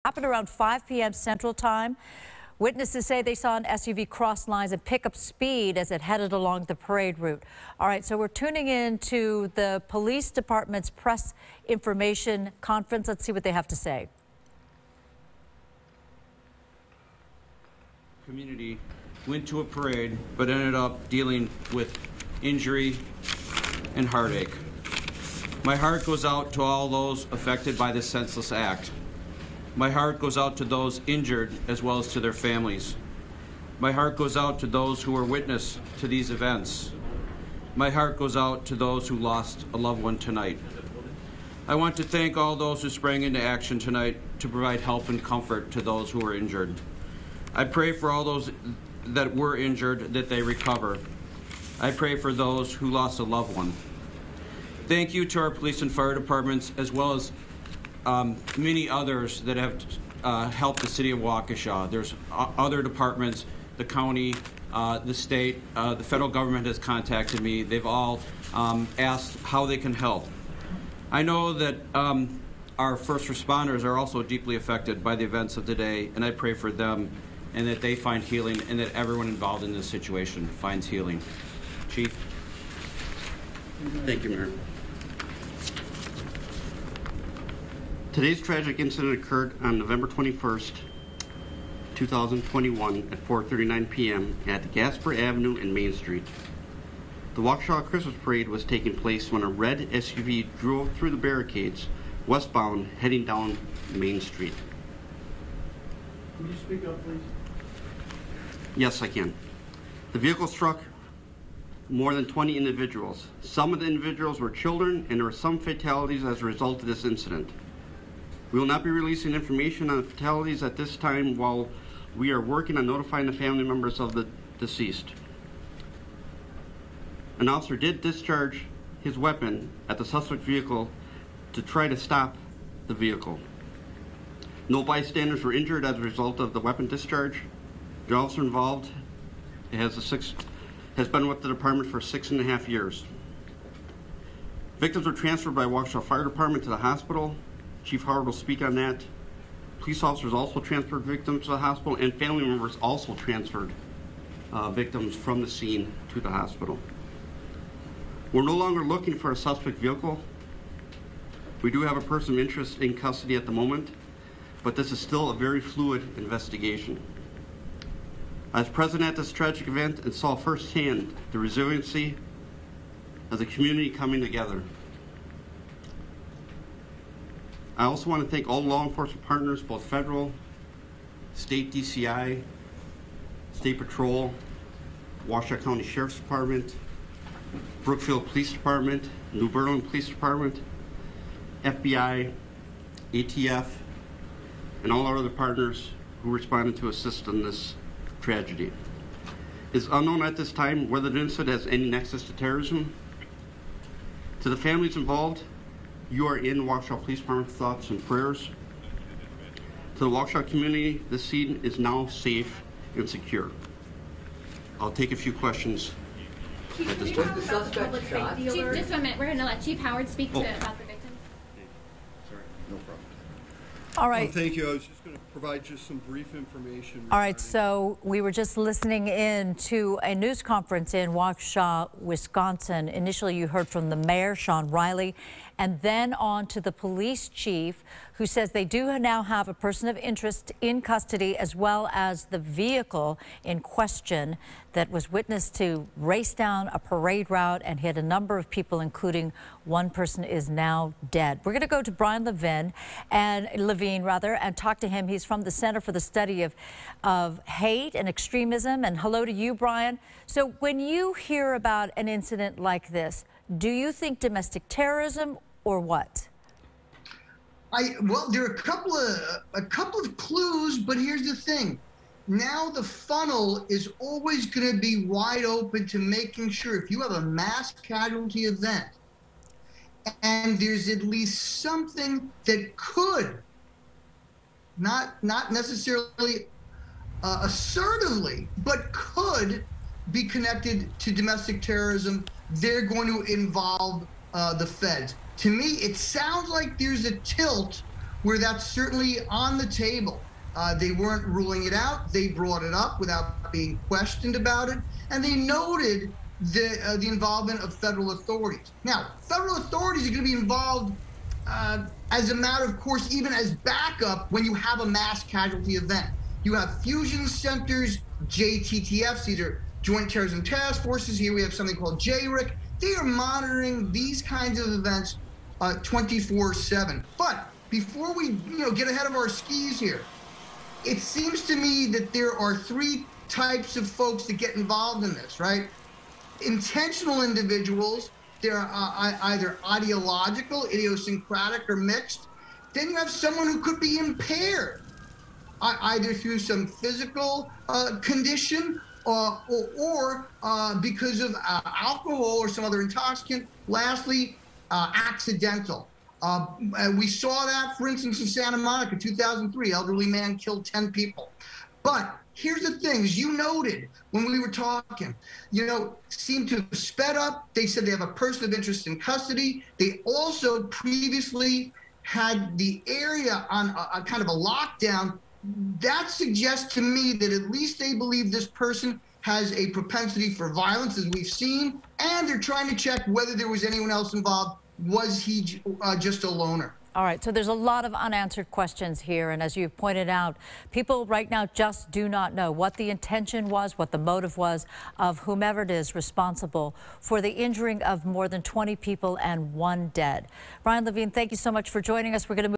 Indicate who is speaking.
Speaker 1: Happened around 5 p.m. Central Time. Witnesses say they saw an SUV cross lines and pick up speed as it headed along the parade route. All right, so we're tuning in to the police department's press information conference. Let's see what they have to say.
Speaker 2: Community went to a parade, but ended up dealing with injury and heartache. My heart goes out to all those affected by this senseless act. My heart goes out to those injured as well as to their families. My heart goes out to those who were witness to these events. My heart goes out to those who lost a loved one tonight. I want to thank all those who sprang into action tonight to provide help and comfort to those who were injured. I pray for all those that were injured that they recover. I pray for those who lost a loved one. Thank you to our police and fire departments, as well as many others that have helped the city of Waukesha. There's other departments, the county, the state, the federal government has contacted me. They've all asked how they can help. I know that our first responders are also deeply affected by the events of today, and I pray for them and that they find healing and that everyone involved in this situation finds healing. Chief.
Speaker 3: Thank you, Mayor. Today's tragic incident occurred on November 21st, 2021 at 4:39 p.m. at the Gasper Avenue and Main Street. The Waukesha Christmas Parade was taking place when a red SUV drove through the barricades westbound heading down Main Street.
Speaker 4: Can you speak up, please?
Speaker 3: Yes, I can. The vehicle struck more than 20 individuals. Some of the individuals were children, and there were some fatalities as a result of this incident. We will not be releasing information on the fatalities at this time while we are working on notifying the family members of the deceased. An officer did discharge his weapon at the suspect vehicle to try to stop the vehicle. No bystanders were injured as a result of the weapon discharge. The officer involved has been with the department for 6.5 years. Victims were transferred by Waukesha Fire Department to the hospital. Chief Howard will speak on that. Police officers also transferred victims to the hospital, and family members also transferred victims from the scene to the hospital. We're no longer looking for a suspect vehicle. We do have a person of interest in custody at the moment, but this is still a very fluid investigation. I was present at this tragic event and saw firsthand the resiliency of the community coming together. I also want to thank all law enforcement partners, both federal, state DCI, State Patrol, Waukesha County Sheriff's Department, Brookfield Police Department, New Berlin Police Department, FBI, ATF, and all our other partners who responded to assist in this tragedy. It's unknown at this time whether the incident has any nexus to terrorism. To the families involved, you are in Waukesha Police Department thoughts and prayers. To the Waukesha community, this scene is now safe and secure. I'll take a few questions at this time.
Speaker 5: The suspect shot? Chief, just a minute. We're going to let Chief Howard speak about the victim.
Speaker 3: Sorry, no problem.
Speaker 1: All right.
Speaker 4: Thank you. I was just going to provide just some brief information.
Speaker 1: All right, so we were just listening in to a news conference in Waukesha, Wisconsin. Initially, you heard from the mayor, Sean Riley, and then on to the police chief, who says they do now have a person of interest in custody, as well as the vehicle in question that was witnessed to race down a parade route and hit a number of people, including one person is now dead. We're going to go to Brian Levine and talk to him. He's from the Center for the Study of Hate and Extremism. And hello to you, Brian. So when you hear about an incident like this, do you think domestic terrorism or what?
Speaker 6: Well, there are a couple of clues, but here's the thing. Now the funnel is always going to be wide open to making sure if you have a mass casualty event and there's at least something that could, not necessarily assertively, but could be connected to domestic terrorism, they're going to involve the feds. To me, it sounds like there's a tilt where that's certainly on the table. They weren't ruling it out. They brought it up without being questioned about it, and they noted the involvement of federal authorities. Now, federal authorities are going to be involved as a matter of course, even as backup when you have a mass casualty event. You have fusion centers, JTTFs, these are Joint Terrorism Task Forces. Here we have something called JRIC. They are monitoring these kinds of events 24/7. But before we get ahead of our skis here, it seems to me that there are three types of folks that get involved in this, right? Intentional individuals, they're either ideological, idiosyncratic, or mixed. Then you have someone who could be impaired, either through some physical condition or because of alcohol or some other intoxicant. Lastly, accidental. We saw that, for instance, in Santa Monica, 2003, elderly man killed 10 people. But here's the thing, as you noted when we were talking, seemed to have sped up. They said they have a person of interest in custody. They also previously had the area on a kind of a lockdown. That suggests to me that at least they believe this person has a propensity for violence, as we've seen, and they're trying to check whether there was anyone else involved. Was he just a loner?
Speaker 1: All right, so there's a lot of unanswered questions here, and as you pointed out, people right now just do not know what the intention was, what the motive was of whomever it is responsible for the injuring of more than 20 people and 1 dead. Brian Levine, thank you so much for joining us. We're going to move